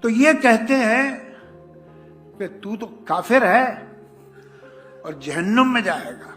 तो ये कहते हैं कि तू तो काफिर है और जहन्नुम में जाएगा।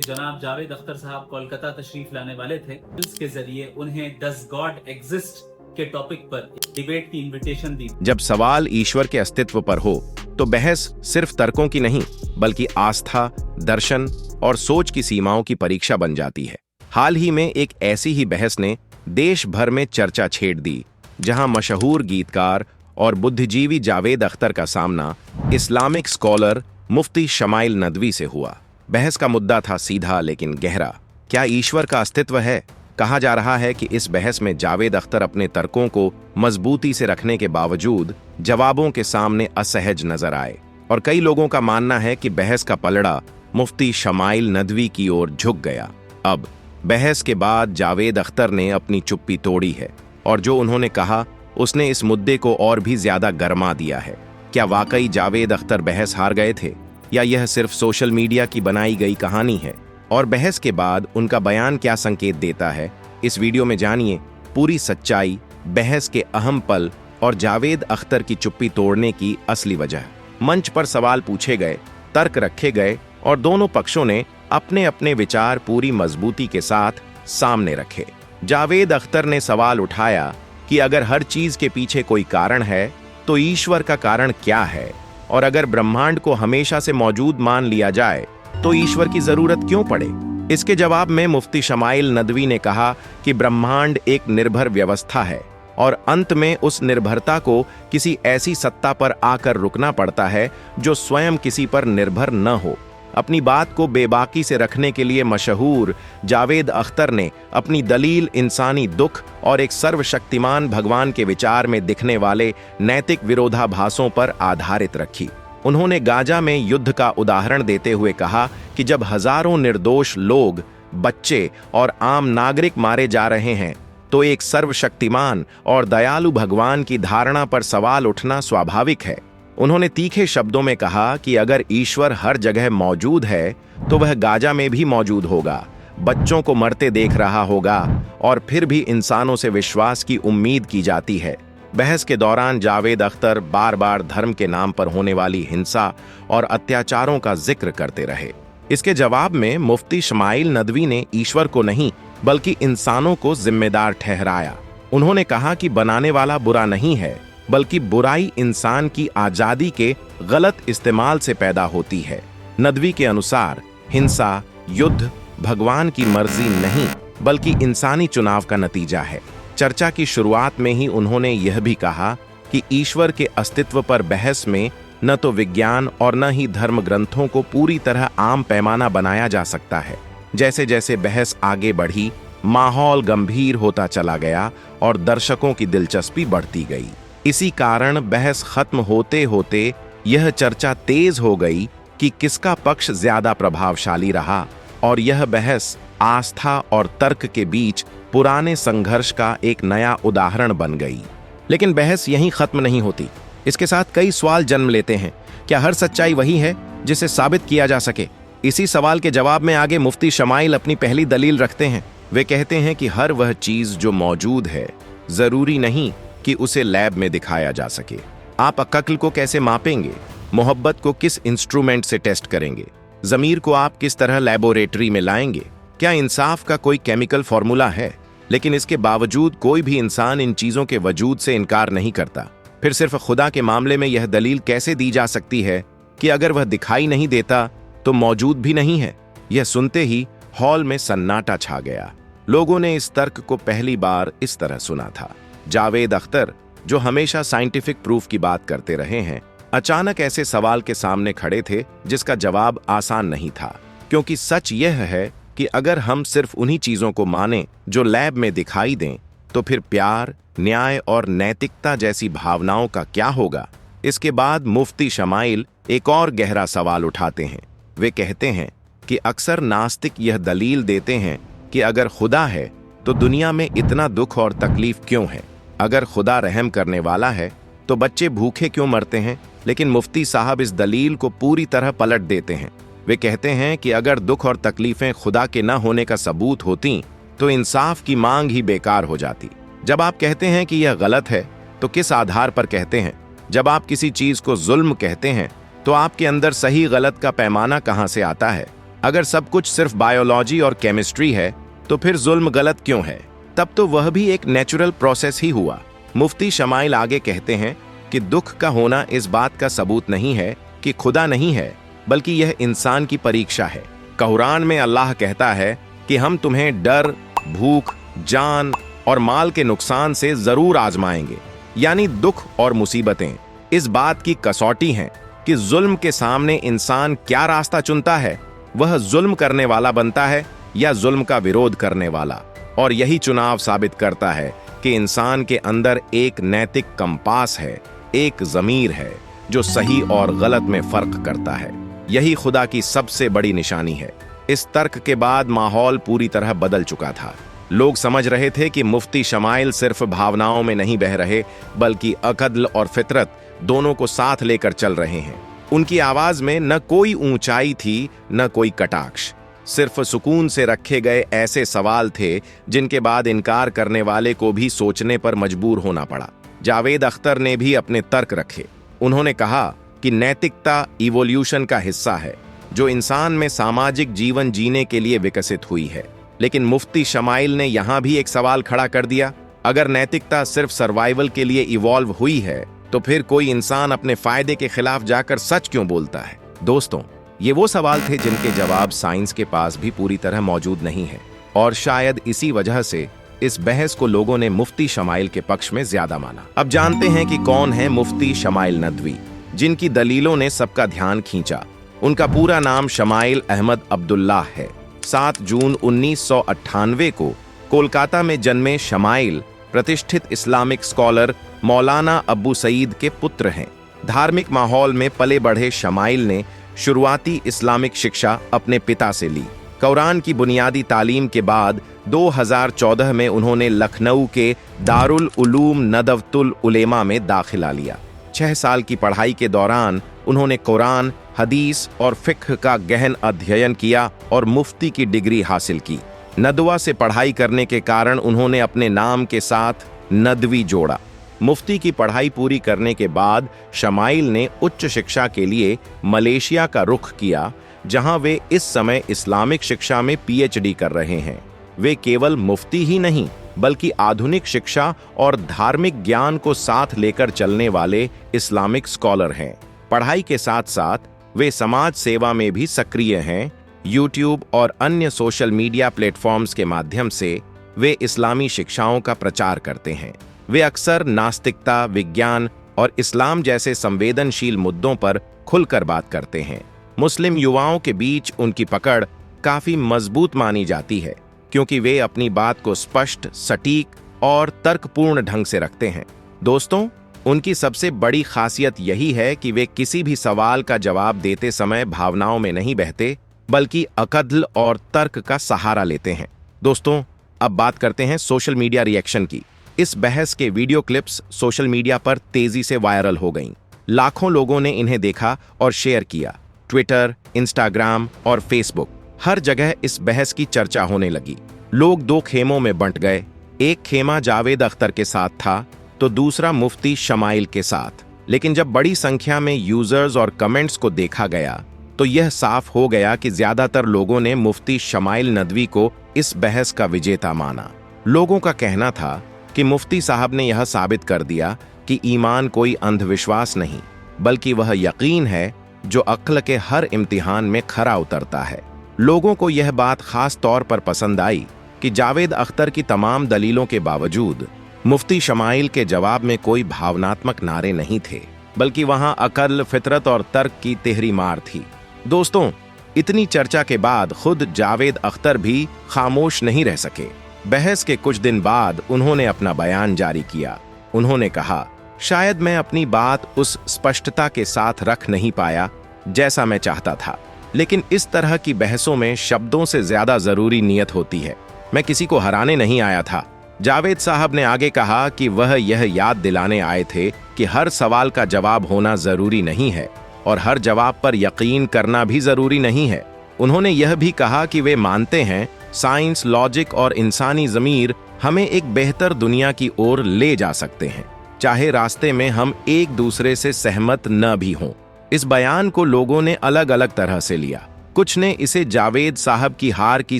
जनाब जावेद अख्तर साहब कोलकाता तशरीफ लाने वाले थे। इसके जरिए उन्हें डज गॉड एग्जिस्ट के टॉपिक पर डिबेट की इनविटेशन दी। जब सवाल ईश्वर के अस्तित्व पर हो तो बहस सिर्फ तर्कों की नहीं बल्कि आस्था, दर्शन और सोच की सीमाओं की परीक्षा बन जाती है। हाल ही में एक ऐसी ही बहस ने देश भर में चर्चा छेड़ दी, जहां मशहूर गीतकार और बुद्धिजीवी जावेद अख्तर का सामना इस्लामिक स्कॉलर मुफ्ती शमाइल नदवी से हुआ। बहस का मुद्दा था सीधा लेकिन गहरा, क्या ईश्वर का अस्तित्व है? कहा जा रहा है कि इस बहस में जावेद अख्तर अपने तर्कों को मजबूती से रखने के बावजूद जवाबों के सामने असहज नजर आए, और कई लोगों का मानना है कि बहस का पलड़ा मुफ्ती शमाइल नदवी की ओर झुक गया। अब बहस के बाद जावेद अख्तर ने अपनी चुप्पी तोड़ी है और जो उन्होंने कहा उसने इस मुद्दे को और भी ज्यादा गरमा दिया है। क्या वाकई जावेद अख्तर बहस हार गए थे या यह सिर्फ सोशल मीडिया की बनाई गई कहानी है? और बहस के बाद उनका बयान क्या संकेत देता है, इस वीडियो में जानिए पूरी सच्चाई, बहस के अहम पल और जावेद अख्तर की चुप्पी तोड़ने की असली वजह। मंच पर सवाल पूछे गए, तर्क रखे गए और दोनों पक्षों ने अपने अपने विचार पूरी मजबूती के साथ सामने रखे। जावेद अख्तर ने सवाल उठाया कि अगर हर चीज के पीछे कोई कारण है तो ईश्वर का कारण क्या है, और अगर ब्रह्मांड को हमेशा से मौजूद मान लिया जाए तो ईश्वर की जरूरत क्यों पड़े? इसके जवाब में मुफ्ती शमाइल नदवी ने कहा कि ब्रह्मांड एक निर्भर व्यवस्था है और अंत में उस निर्भरता को किसी ऐसी सत्ता पर आकर रुकना पड़ता है जो स्वयं किसी पर निर्भर न हो। अपनी बात को बेबाकी से रखने के लिए मशहूर जावेद अख्तर ने अपनी दलील इंसानी दुख और एक सर्वशक्तिमान भगवान के विचार में दिखने वाले नैतिक विरोधाभासों पर आधारित रखी। उन्होंने गाजा में युद्ध का उदाहरण देते हुए कहा कि जब हजारों निर्दोष लोग, बच्चे और आम नागरिक मारे जा रहे हैं तो एक सर्वशक्तिमान और दयालु भगवान की धारणा पर सवाल उठना स्वाभाविक है। उन्होंने तीखे शब्दों में कहा कि अगर ईश्वर हर जगह मौजूद है तो वह गाजा में भी मौजूद होगा, बच्चों को मरते देख रहा होगा और फिर भी इंसानों से विश्वास की उम्मीद की जाती है। बहस के दौरान जावेद अख्तर बार बार धर्म के नाम पर होने वाली हिंसा और अत्याचारों का जिक्र करते रहे। इसके जवाब में मुफ्ती शमाइल नदवी ने ईश्वर को नहीं बल्कि इंसानों को जिम्मेदार ठहराया। उन्होंने कहा कि बनाने वाला बुरा नहीं है बल्कि बुराई इंसान की आजादी के गलत इस्तेमाल से पैदा होती है। नदवी के अनुसार हिंसा, युद्ध भगवान की मर्जी नहीं बल्कि इंसानी चुनाव का नतीजा है। चर्चा की शुरुआत में ही उन्होंने यह भी कहा कि ईश्वर के अस्तित्व पर बहस में न तो विज्ञान और न ही धर्म ग्रंथों को पूरी तरह आम पैमाना बनाया जा सकता है। जैसे जैसे बहस आगे बढ़ी, माहौल गंभीर होता चला गया और दर्शकों की दिलचस्पी बढ़ती गई। इसी कारण बहस खत्म होते होते यह चर्चा तेज हो गई कि किसका पक्ष ज्यादा प्रभावशाली रहा, और यह बहस आस्था और तर्क के बीच पुराने संघर्ष का एक नया उदाहरण बन गई। लेकिन बहस यहीं खत्म नहीं होती। इसके साथ कई सवाल जन्म लेते हैं। क्या हर सच्चाई वही है जिसे साबित किया जा सके? इसी सवाल के जवाब में आगे मुफ्ती शमाइल अपनी पहली दलील रखते हैं। वे कहते हैं कि हर वह चीज जो मौजूद है जरूरी नहीं कि उसे लैब में दिखाया जा सके। आप अक्ल को कैसे मापेंगे? मोहब्बत को किस इंस्ट्रूमेंट से टेस्ट करेंगे? ज़मीर को आप किस तरह लैबोरेटरी में लाएंगे? क्या इंसाफ का कोई केमिकल फॉर्मूला है? लेकिन इसके बावजूद कोई भी इंसान इन चीजों के वजूद से इनकार नहीं करता। फिर सिर्फ खुदा के मामले में यह दलील कैसे दी जा सकती है कि अगर वह दिखाई नहीं देता तो मौजूद भी नहीं है? यह सुनते ही हॉल में सन्नाटा छा गया। लोगों ने इस तर्क को पहली बार इस तरह सुना था। जावेद अख्तर, जो हमेशा साइंटिफिक प्रूफ की बात करते रहे हैं, अचानक ऐसे सवाल के सामने खड़े थे जिसका जवाब आसान नहीं था। क्योंकि सच यह है कि अगर हम सिर्फ उन्हीं चीजों को मानें जो लैब में दिखाई दें तो फिर प्यार, न्याय और नैतिकता जैसी भावनाओं का क्या होगा? इसके बाद मुफ्ती शमाइल एक और गहरा सवाल उठाते हैं। वे कहते हैं कि अक्सर नास्तिक यह दलील देते हैं कि अगर खुदा है तो दुनिया में इतना दुख और तकलीफ क्यों है? अगर खुदा रहम करने वाला है तो बच्चे भूखे क्यों मरते हैं? लेकिन मुफ्ती साहब इस दलील को पूरी तरह पलट देते हैं। वे कहते हैं कि अगर दुख और तकलीफें खुदा के न होने का सबूत होती तो इंसाफ की मांग ही बेकार हो जाती। जब आप कहते हैं कि यह गलत है तो किस आधार पर कहते हैं? जब आप किसी चीज को जुल्म कहते हैं तो आपके अंदर सही गलत का पैमाना कहां से आता है? अगर सब कुछ सिर्फ बायोलॉजी और केमिस्ट्री है तो फिर जुल्म गलत क्यों है? तब तो वह भी एक नेचुरल प्रोसेस ही हुआ। मुफ्ती शमाइल आगे कहते हैं कि दुख का होना इस बात का सबूत नहीं है कि खुदा नहीं है, बल्कि यह इंसान की परीक्षा है। कुरान में अल्लाह कहता है कि हम तुम्हें डर, भूख, जान और माल के नुकसान से जरूर आजमाएंगे, यानी दुख और मुसीबतें इस बात की कसौटी हैं कि जुल्म के सामने इंसान क्या रास्ता चुनता है। वह जुल्म करने वाला बनता है या जुल्म का विरोध करने वाला, और यही चुनाव साबित करता है कि इंसान के अंदर एक नैतिक कंपास है, एक ज़मीर है जो सही और गलत में फर्क करता है। यही खुदा की सबसे बड़ी निशानी है। इस तर्क के बाद माहौल पूरी तरह बदल चुका था। लोग समझ रहे थे कि मुफ्ती शमाइल सिर्फ भावनाओं में नहीं बह रहे, बल्कि अक़ल और फितरत दोनों को साथ लेकर चल रहे हैं। उनकी आवाज में न कोई ऊंचाई थी, न कोई कटाक्ष, सिर्फ सुकून से रखे गए ऐसे सवाल थे जिनके बाद इनकार करने वाले को भी सोचने पर मजबूर होना पड़ा। जावेद अख्तर ने भी अपने तर्क रखे। उन्होंने कहा कि नैतिकता इवोल्यूशन का हिस्सा है जो इंसान में सामाजिक जीवन जीने के लिए विकसित हुई है। लेकिन मुफ्ती शमाइल ने यहां भी एक सवाल खड़ा कर दिया, अगर नैतिकता सिर्फ सर्वाइवल के लिए इवॉल्व हुई है तो फिर कोई इंसान अपने फायदे के खिलाफ जाकर सच क्यों बोलता है? दोस्तों, ये वो सवाल थे जिनके जवाब साइंस के पास भी पूरी तरह मौजूद नहीं है, और शायद इसी वजह से इस बहस को लोगों ने मुफ्ती शमाइल के पक्ष में ज्यादा माना। अब जानते हैं कि कौन है मुफ्ती शमाइल नदवी, जिनकी दलीलों ने सबका ध्यान खींचा। उनका पूरा नाम शमाइल अहमद अब्दुल्लाह है। 7 जून 1998 को कोलकाता में जन्मे शमाइल प्रतिष्ठित इस्लामिक स्कॉलर मौलाना अब्बू सईद के पुत्र हैं। धार्मिक माहौल में पले बढ़े शमाइल ने शुरुआती इस्लामिक शिक्षा अपने पिता से ली। कुरान की बुनियादी तालीम के बाद 2014 में उन्होंने लखनऊ के दारुल उलूम नदवतुल उलेमा में दाखिला लिया। 6 साल की पढ़ाई के दौरान उन्होंने कुरान, हदीस और फिक्ह का गहन अध्ययन किया और मुफ्ती की डिग्री हासिल की। नदवा से पढ़ाई करने के कारण उन्होंने अपने नाम के साथ नदवी जोड़ा। मुफ्ती की पढ़ाई पूरी करने के बाद शमाइल ने उच्च शिक्षा के लिए मलेशिया का रुख किया, जहां वे इस समय इस्लामिक शिक्षा में पीएचडी कर रहे हैं। वे केवल मुफ्ती ही नहीं, बल्कि आधुनिक शिक्षा और धार्मिक ज्ञान को साथ लेकर चलने वाले इस्लामिक स्कॉलर हैं। पढ़ाई के साथ साथ वे समाज सेवा में भी सक्रिय हैं। यूट्यूब और अन्य सोशल मीडिया प्लेटफॉर्म्स के माध्यम से वे इस्लामी शिक्षाओं का प्रचार करते हैं। वे अक्सर नास्तिकता, विज्ञान और इस्लाम जैसे संवेदनशील मुद्दों पर खुलकर बात करते हैं। मुस्लिम युवाओं के बीच उनकी पकड़ काफी मजबूत मानी जाती है, क्योंकि वे अपनी बात को स्पष्ट, सटीक और तर्कपूर्ण ढंग से रखते हैं। दोस्तों, उनकी सबसे बड़ी खासियत यही है कि वे किसी भी सवाल का जवाब देते समय भावनाओं में नहीं बहते, बल्कि अक़ल और तर्क का सहारा लेते हैं। दोस्तों, अब बात करते हैं सोशल मीडिया रिएक्शन की। इस बहस के वीडियो क्लिप्स सोशल मीडिया पर तेजी से वायरल हो गईं। लाखों लोगों ने इन्हें देखा और शेयर किया। ट्विटर, इंस्टाग्राम और फेसबुक, हर जगह इस बहस की चर्चा होने लगी। लोग 2 खेमों में बंट गए। एक खेमा जावेद अख्तर के साथ था तो दूसरा मुफ्ती शमाइल के साथ। लेकिन जब बड़ी संख्या में यूजर्स और कमेंट्स को देखा गया तो यह साफ हो गया कि ज्यादातर लोगों ने मुफ्ती शमाइल नदवी को इस बहस का विजेता माना। लोगों का कहना था कि मुफ्ती साहब ने यह साबित कर दिया कि ईमान कोई अंधविश्वास नहीं, बल्कि वह यकीन है जो अक्ल के हर इम्तिहान में खरा उतरता है। लोगों को यह बात खास तौर पर पसंद आई कि जावेद अख्तर की तमाम दलीलों के बावजूद मुफ्ती शमाइल के जवाब में कोई भावनात्मक नारे नहीं थे, बल्कि वहां अकल, फितरत और तर्क की तिहरी मार थी। दोस्तों, इतनी चर्चा के बाद खुद जावेद अख्तर भी खामोश नहीं रह सके। बहस के कुछ दिन बाद उन्होंने अपना बयान जारी किया। उन्होंने कहा, शायद मैं अपनी बात उस स्पष्टता के साथ रख नहीं पाया जैसा मैं चाहता था, लेकिन इस तरह की बहसों में शब्दों से ज्यादा जरूरी नियत होती है। मैं किसी को हराने नहीं आया था। जावेद साहब ने आगे कहा कि वह यह याद दिलाने आए थे कि हर सवाल का जवाब होना जरूरी नहीं है और हर जवाब पर यकीन करना भी जरूरी नहीं है। उन्होंने यह भी कहा कि वे मानते हैं साइंस, लॉजिक और इंसानी ज़मीर हमें एक बेहतर दुनिया की ओर ले जा सकते हैं। चाहे रास्ते में हम एक दूसरे से सहमत न भी हों। इस बयान को लोगों ने अलग अलग तरह से लिया। कुछ ने इसे जावेद साहब की हार की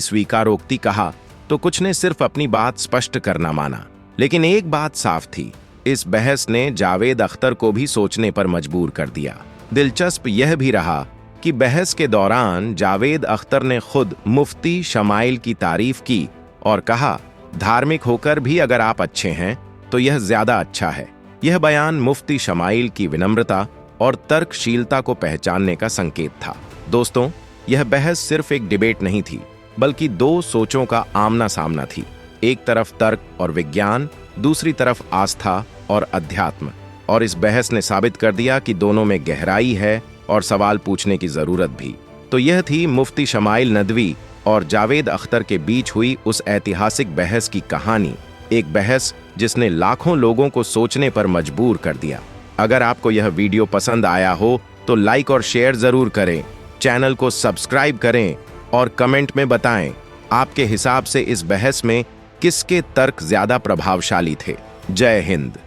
स्वीकारोक्ति कहा, तो कुछ ने सिर्फ अपनी बात स्पष्ट करना माना। लेकिन एक बात साफ थी, इस बहस ने जावेद अख्तर को भी सोचने पर मजबूर कर दिया। दिलचस्प यह भी रहा कि बहस के दौरान जावेद अख्तर ने खुद मुफ्ती शमाइल की तारीफ की और कहा, धार्मिक होकर भी अगर आप अच्छे हैं तो यह ज्यादा अच्छा है। यह बयान मुफ्ती शमाइल की विनम्रता और तर्कशीलता को पहचानने का संकेत था। दोस्तों, यह बहस सिर्फ एक डिबेट नहीं थी, बल्कि दो सोचों का आमना सामना थी। एक तरफ तर्क और विज्ञान, दूसरी तरफ आस्था और अध्यात्म। और इस बहस ने साबित कर दिया कि दोनों में गहराई है और सवाल पूछने की जरूरत भी। तो यह थी मुफ्ती शमाइल नदवी और जावेद अख्तर के बीच हुई उस ऐतिहासिक बहस की कहानी। एक बहस जिसने लाखों लोगों को सोचने पर मजबूर कर दिया। अगर आपको यह वीडियो पसंद आया हो तो लाइक और शेयर जरूर करें, चैनल को सब्सक्राइब करें और कमेंट में बताएं आपके हिसाब से इस बहस में किसके तर्क ज्यादा प्रभावशाली थे। जय हिंद।